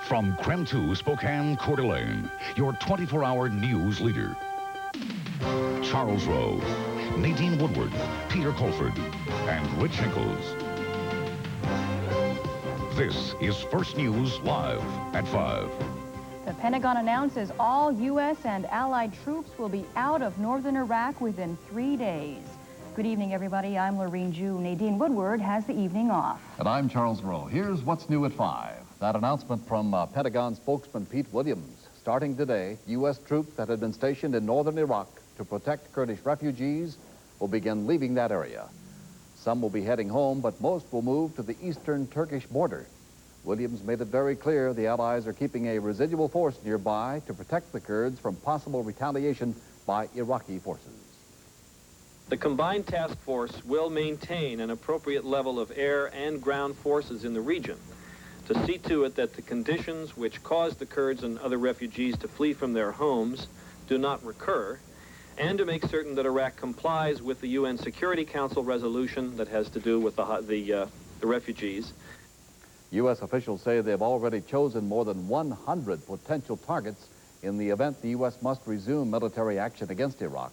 From KREM 2 Spokane, Coeur d'Alene, your 24-hour news leader. Charles Rowe, Nadine Woodward, Peter Colford, and Rich Nichols. This is First News Live at 5. The Pentagon announces all U.S. and allied troops will be out of northern Iraq within 3 days. Good evening, everybody. I'm Laurine. Nadine Woodward has the evening off. And I'm Charles Rowe. Here's what's new at 5. That announcement from Pentagon spokesman Pete Williams. Starting today, U.S. troops that had been stationed in northern Iraq to protect Kurdish refugees will begin leaving that area. Some will be heading home, but most will move to the eastern Turkish border. Williams made it very clear the Allies are keeping a residual force nearby to protect the Kurds from possible retaliation by Iraqi forces. The combined task force will maintain an appropriate level of air and ground forces in the region to see to it that the conditions which caused the Kurds and other refugees to flee from their homes do not recur, and to make certain that Iraq complies with the UN Security Council resolution that has to do with the refugees. U.S. officials say they've already chosen more than 100 potential targets in the event the U.S. must resume military action against Iraq.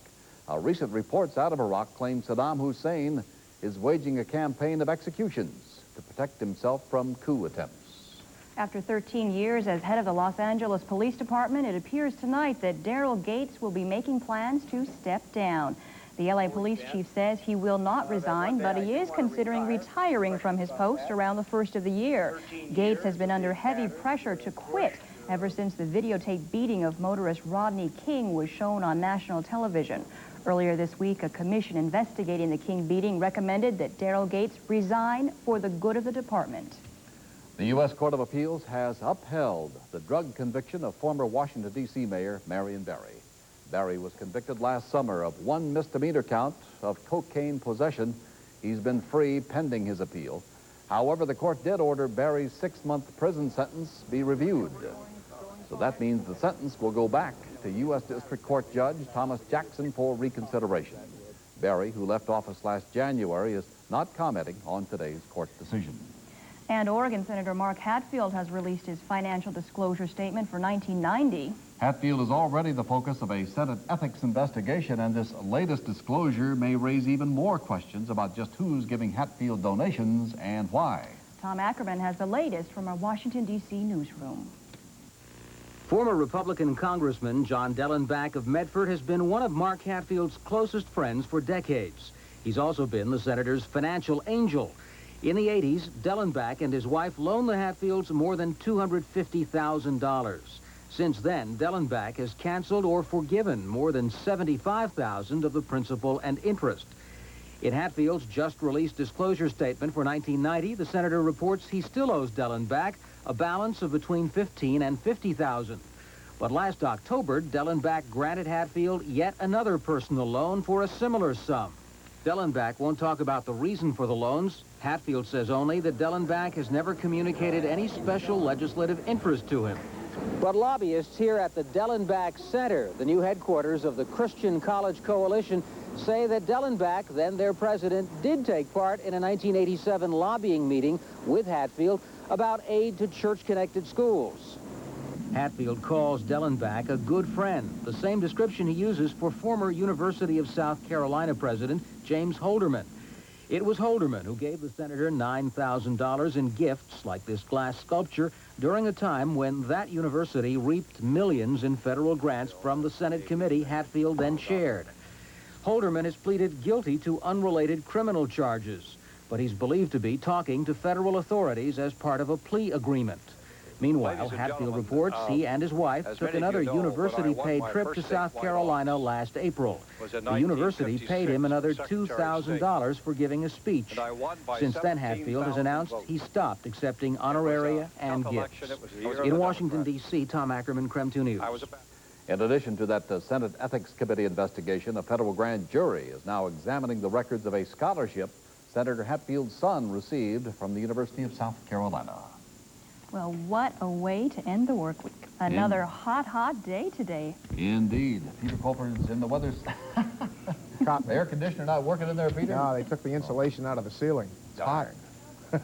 Recent reports out of Iraq claim Saddam Hussein is waging a campaign of executions to protect himself from coup attempts. After 13 years as head of the Los Angeles Police Department, it appears tonight that Daryl Gates will be making plans to step down. The LA police chief says he will not resign, but he is considering retiring from his post around the first of the year. Gates has been under heavy pressure to quit ever since the videotaped beating of motorist Rodney King was shown on national television. Earlier this week, a commission investigating the King beating recommended that Daryl Gates resign for the good of the department. The U.S. Court of Appeals has upheld the drug conviction of former Washington, D.C. Mayor Marion Barry. Barry was convicted last summer of one misdemeanor count of cocaine possession. He's been free pending his appeal. However, the court did order Barry's 6-month prison sentence be reviewed. So that means the sentence will go back to U.S. District Court Judge Thomas Jackson for reconsideration. Barry, who left office last January, is not commenting on today's court decision. And Oregon Senator Mark Hatfield has released his financial disclosure statement for 1990. Hatfield is already the focus of a Senate ethics investigation, and this latest disclosure may raise even more questions about just who's giving Hatfield donations and why. Tom Ackerman has the latest from our Washington, D.C. newsroom. Former Republican Congressman John Dellenbach of Medford has been one of Mark Hatfield's closest friends for decades. He's also been the senator's financial angel. In the 80s, Dellenbach and his wife loaned the Hatfields more than $250,000. Since then, Dellenbach has canceled or forgiven more than $75,000 of the principal and interest. In Hatfield's just released disclosure statement for 1990, the senator reports he still owes Dellenbach a balance of between $15,000 and $50,000. But last October, Dellenbach granted Hatfield yet another personal loan for a similar sum. Dellenbach won't talk about the reason for the loans. Hatfield says only that Dellenbach has never communicated any special legislative interest to him. But lobbyists here at the Dellenbach Center, the new headquarters of the Christian College Coalition, say that Dellenbach, then their president, did take part in a 1987 lobbying meeting with Hatfield about aid to church-connected schools. Hatfield calls Dellenbach a good friend, the same description he uses for former University of South Carolina President James Holderman. It was Holderman who gave the senator $9,000 in gifts like this glass sculpture during a time when that university reaped millions in federal grants from the Senate committee Hatfield then chaired. Holderman has pleaded guilty to unrelated criminal charges, but he's believed to be talking to federal authorities as part of a plea agreement. Meanwhile, Hatfield reports he and his wife took another university-paid trip to South Carolina last April. The university paid him another $2,000 for giving a speech. Since then, Hatfield has announced he stopped accepting honoraria and gifts. In Washington, D.C., Tom Ackerman, KREM 2 News. In addition to that Senate Ethics Committee investigation, a federal grand jury is now examining the records of a scholarship Senator Hatfield's son received from the University of South Carolina. Well, what a way to end the work week. Another hot day today. Indeed. Peter Colford's in the weather. The air conditioner not working in there, Peter? No, they took the insulation out of the ceiling. It's hot.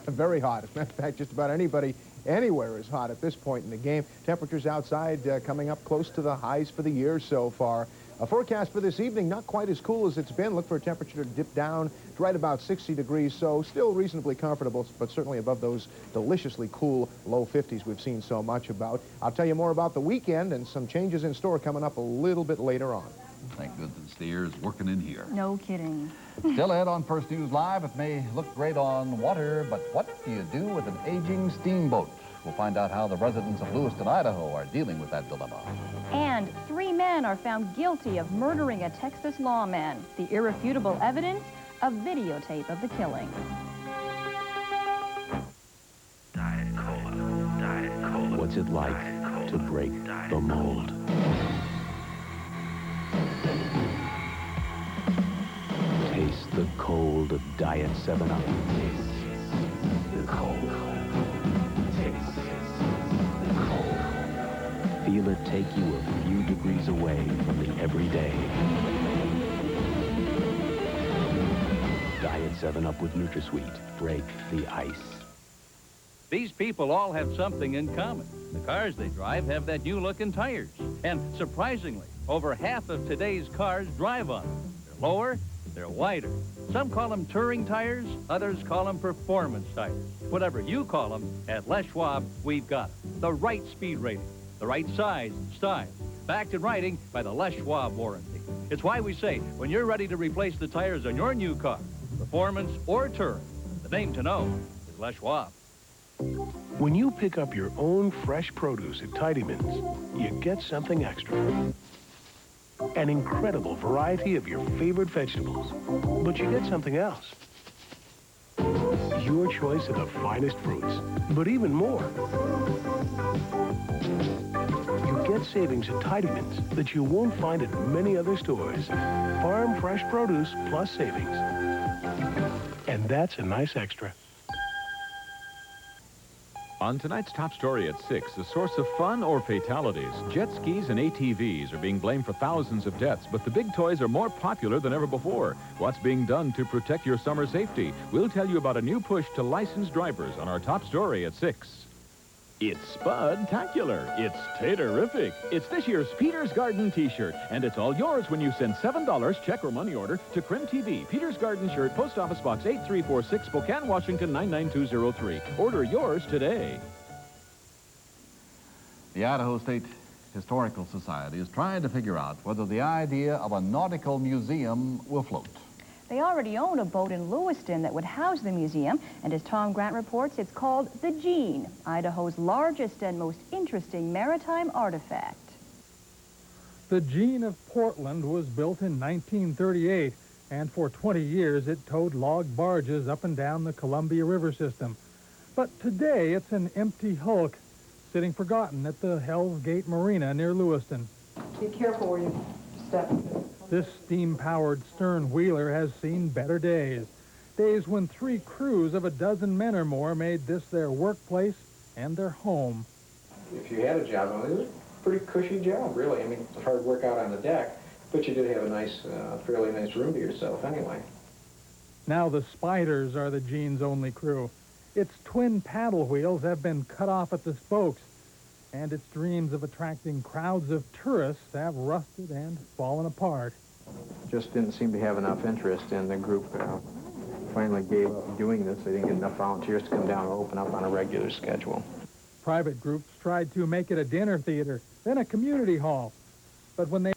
Very hot. As a matter of fact, just about anybody anywhere is hot at this point in the game. Temperatures outside coming up close to the highs for the year so far. A forecast for this evening, not quite as cool as it's been. Look for a temperature to dip down to right about 60 degrees, so still reasonably comfortable, but certainly above those deliciously cool low 50s we've seen so much about. I'll tell you more about the weekend and some changes in store coming up a little bit later on. Thank goodness the air is working in here. No kidding. Still ahead on First News Live, it may look great on water, but what do you do with an aging steamboat? We'll find out how the residents of Lewiston, Idaho are dealing with that dilemma. And 3 men are found guilty of murdering a Texas lawman. The irrefutable evidence, a videotape of the killing. Diet Cola. Diet Cola. What's it like to break the mold? Taste the cold of Diet 7-Up. Taste the cold. Taste the cold. Feel it take you a few degrees away from the everyday. Diet 7-Up with NutraSweet. Break the ice. These people all have something in common. The cars they drive have that new-looking tires. And surprisingly, over half of today's cars drive on them. They're lower, they're wider. Some call them touring tires, others call them performance tires. Whatever you call them, at Les Schwab, we've got them. The right speed rating, the right size and style, backed and riding by the Les Schwab warranty. It's why we say, when you're ready to replace the tires on your new car, performance or touring, the name to know is Les Schwab. When you pick up your own fresh produce at Tidyman's, you get something extra. An incredible variety of your favorite vegetables. But you get something else. Your choice of the finest fruits, but even more. You get savings at Tidyman's that you won't find at many other stores. Farm fresh produce plus savings. And that's a nice extra. On tonight's top story at 6, a source of fun or fatalities. Jet skis and ATVs are being blamed for thousands of deaths, but the big toys are more popular than ever before. What's being done to protect your summer safety? We'll tell you about a new push to licensed drivers on our top story at 6. It's Spud-tacular. It's taterific. It's this year's Peter's Garden t-shirt, and it's all yours when you send $7 check or money order to KREM TV. Peter's Garden shirt, Post Office Box 8346, Spokane, Washington 99203. Order yours today. The Idaho State Historical Society is trying to figure out whether the idea of a nautical museum will float. They already own a boat in Lewiston that would house the museum, and as Tom Grant reports, it's called the Gene, Idaho's largest and most interesting maritime artifact. The Gene of Portland was built in 1938, and for 20 years it towed log barges up and down the Columbia River system. But today it's an empty hulk, sitting forgotten at the Hell's Gate Marina near Lewiston. Be careful where you step. This steam-powered stern wheeler has seen better days. Days when 3 crews of a dozen men or more made this their workplace and their home. If you had a job on it, it was a pretty cushy job, really. I mean, it's hard work out on the deck, but you did have a nice, fairly nice room to yourself anyway. Now the Spiders are the Gene's only crew. Its twin paddle wheels have been cut off at the spokes, and its dreams of attracting crowds of tourists have rusted and fallen apart. Just didn't seem to have enough interest, and the group finally gave up doing this. They didn't get enough volunteers to come down and open up on a regular schedule. Private groups tried to make it a dinner theater, then a community hall. But when they